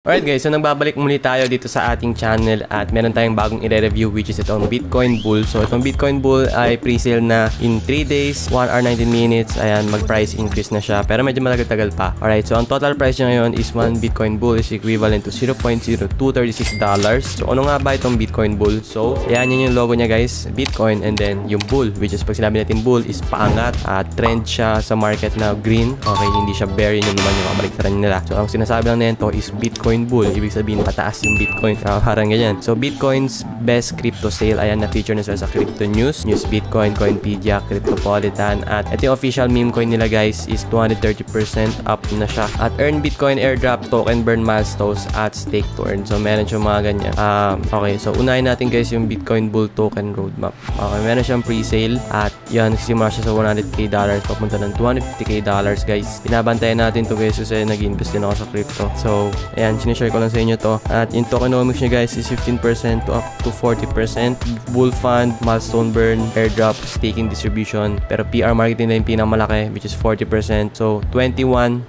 Alright guys, so nagbabalik muli tayo dito sa ating channel at meron tayong bagong i-review which is itong Bitcoin Bull. So itong Bitcoin Bull ay pre-sale na in 3 days, 1 hour 19 minutes. Ayan, mag-price increase na siya pero medyo matagal-tagal pa. Alright, so ang total price niya ngayon is 1 Bitcoin Bull is equivalent to $0.0236. So ano nga ba itong Bitcoin Bull? So ayan, yun yung logo niya guys, Bitcoin, and then yung Bull which is pag sinabi natin Bull is paangat at trend siya sa market na green. Okay, hindi siya bear, yun naman yung kabaliktaran nila. So ang sinasabi lang nito is Bitcoin Bull, ibig sabihin pataas yung Bitcoin, parang ganyan. So Bitcoin's best crypto sale, ayan, na-feature na sila sa Crypto News, Bitcoin, Coinpedia, Cryptopolitan, at ito yung official meme coin nila guys is 230% up na siya. At earn Bitcoin airdrop, token burn milestones, at stake to earn. So meron siyang mga ganyan. Okay, so unahin natin guys yung Bitcoin Bull token roadmap. Okay, meron siyang pre-sale at yan, nagsimula siya sa $100k papunta ng $250k guys. Binabantayan natin to guys kasi nag-invest din ako sa crypto. So ayan, sinishare ko lang sa inyo to. At yung tokenomics niya guys is 15% to up to 40%. Bull fund, milestone burn, airdrop, staking distribution. Pero PR marketing na yung pinakamalaki which is 40%. So 21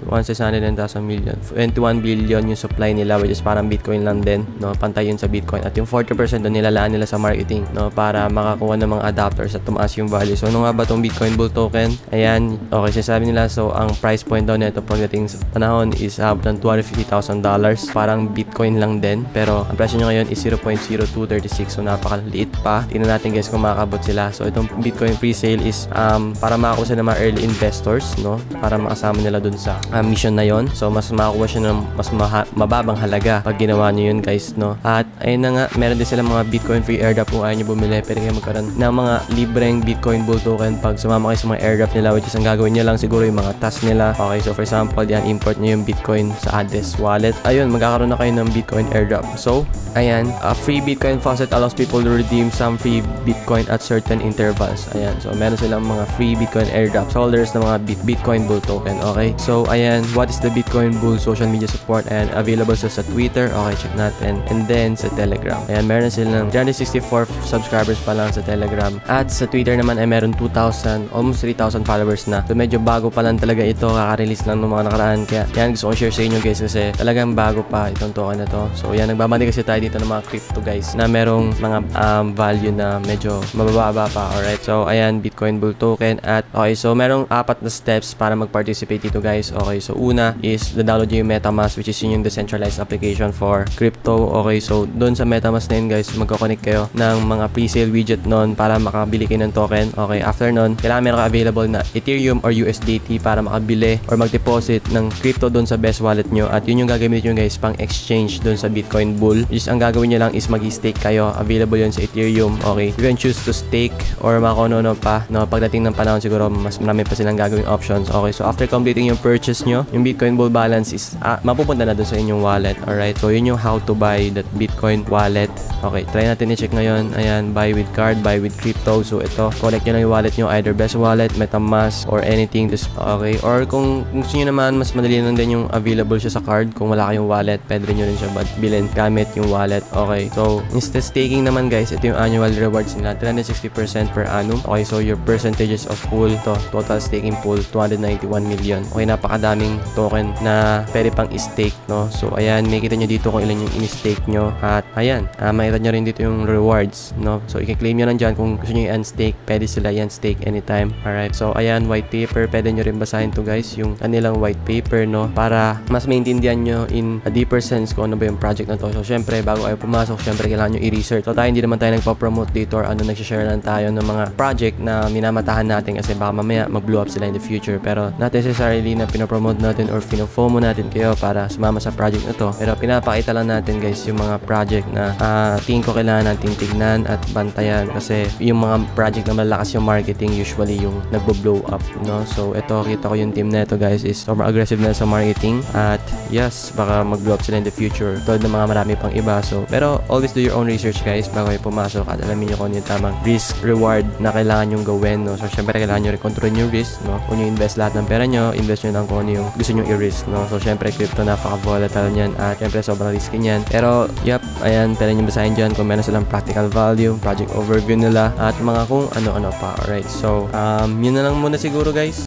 million. 21 billion yung supply nila which is parang Bitcoin lang din, no? Pantay yun sa Bitcoin. At yung 40% doon nilalaan nila sa marketing, no? Para makakuha ng mga adapters at tumaas yung value. So ano nga ba tong Bitcoin Bull token? Ayan, okay, sinasabi nila. So ang price point daw nito pagdating sa panahon is ng $250,000. Parang Bitcoin lang din, pero ang presyo niya ngayon is 0.0236, so napakaliit pa. Tingnan natin guys kung makakabot sila. So itong Bitcoin pre-sale is para makakuha sila ng mga early investors, no? Para makasama nila dun sa mission na yon. So mas makakuha siya ng mas mababang halaga pag ginawa niyo yun guys, no? At ayun na nga, meron din sila mga Bitcoin free airdrop kung ayaw nyo bumili. Pwede kayo magkaroon ng mga libreng Bitcoin Bull token pag sumama kayo sa mga airdrop nila, which is ang gagawin nyo lang siguro yung mga task nila. Okay, so for example, yan, import nyo yung Bitcoin sa Address wallet. Ayun, magkakaroon na kayo ng Bitcoin airdrop. So, ayan, a free Bitcoin faucet allows people to redeem some free Bitcoin at certain intervals. Ayan, so meron silang mga free Bitcoin airdrops holders ng mga Bitcoin Bull token. Okay, so ayan, what is the Bitcoin Bull social media support? And available sa Twitter. Okay, check natin. And then sa Telegram. Ayan, meron silang 364 subscribers pa lang sa Telegram. At sa Twitter naman ay meron 2,000, almost 3,000 followers na. So medyo bago pa lang talaga ito, kaka-release lang ng mga nakaraan. Kaya yan, gusto kong share sa inyo guys kasi talagang bago pa itong token na to. So yan, nagbabandi kasi tayo dito ng mga crypto guys na merong mga value na medyo mababa pa. Alright, so ayan, Bitcoin Bull token. At okay, so merong 4 na steps para mag-participate dito guys. Okay, so una is download nyo yung MetaMask, which is yun yung decentralized application for crypto. Okay, so doon sa MetaMask na yun guys, magkoconnect kayo ng mga pre-sale widget nun para makabili kayo ng token. Okay, after nun, kailangan meron ka available na Ethereum or USDT para makabili or mag-deposit ng crypto doon sa best wallet nyo. At yun yung gagamitin nyo guys pang exchange doon sa Bitcoin Bull. Just ang gagawin nyo lang is mag-stake kayo. Available yun sa Ethereum. Okay, you can choose to stake or makono pa, no? Pagdating ng panahon siguro mas marami pa silang gagawing options. Okay, so after completing yung purchase nyo, yung Bitcoin Bull balance is mapupunta na doon sa inyong wallet. Alright, so yun yung how to buy that Bitcoin wallet. Okay, try natin i-check ngayon. Ayan, buy with card, buy with crypto. So ito, connect nyo lang yung wallet nyo, either best wallet, MetaMask, or anything. Okay, or kung gusto nyo naman, mas madali lang din yung available siya sa card. Kung wala kayong wallet, pwede rin nyo rin siya bilhin gamit yung wallet. Okay, so instead staking naman guys, ito yung annual rewards nila, 360% per annum. Okay, so your percentages of pool to total staking pool 291 million. Okay, napakadaming token na pwede pang i-stake, no? So ayan, makikita nyo dito kung ilan yung in-stake nyo. At ayan, makikita nyo rin dito yung rewards, no? So i-claim nyo lang dyan kung gusto nyo yung unstake, pwede sila i-unstake anytime. Alright, so ayan, white paper, pwede nyo rin basahin to guys, yung kanilang white paper, no? Para mas maintindihan nyo in a deeper sense kung ano ba yung project na to. So syempre, bago kayo pumasok, syempre kailangan nyo i-research. So tayo hindi naman tayo nagpa-promote dito or nagsishare lang tayo ng mga project na minamatahan natin kasi baka mamaya mag-blow up sila in the future. Pero not necessarily na pinopromote natin or fino-FOMO natin kayo para sumama sa project na to. Pero pinapakita lang natin guys yung mga project na tingin ko kailangan natin tignan at bantayan kasi yung mga project na malakas yung marketing usually yung nagbo-blow up, no? So ito, kita ko yung team na ito guys is sobrang aggressive na sa marketing at yes, baka mag-blow up sila in the future tulad ng mga marami pang iba. So pero always do your own research guys bago kayo pumasok at alamin nyo kung ano yung tamang risk reward na kailangan nyong gawin, no? So syempre kailangan nyo rin-control yung risk, no? Kung nyo invest lahat ng pera nyo, invest nyo lang kung ano yung gusto nyo i-risk, no? So syempre crypto napaka-volatile nyan at syempre sobrang risky nyan. Pero yep, ayan, pwede nyo basahin dyan kung meron silang practical value, project overview nila at mga kung ano-ano pa. Alright, so yun na lang muna siguro guys.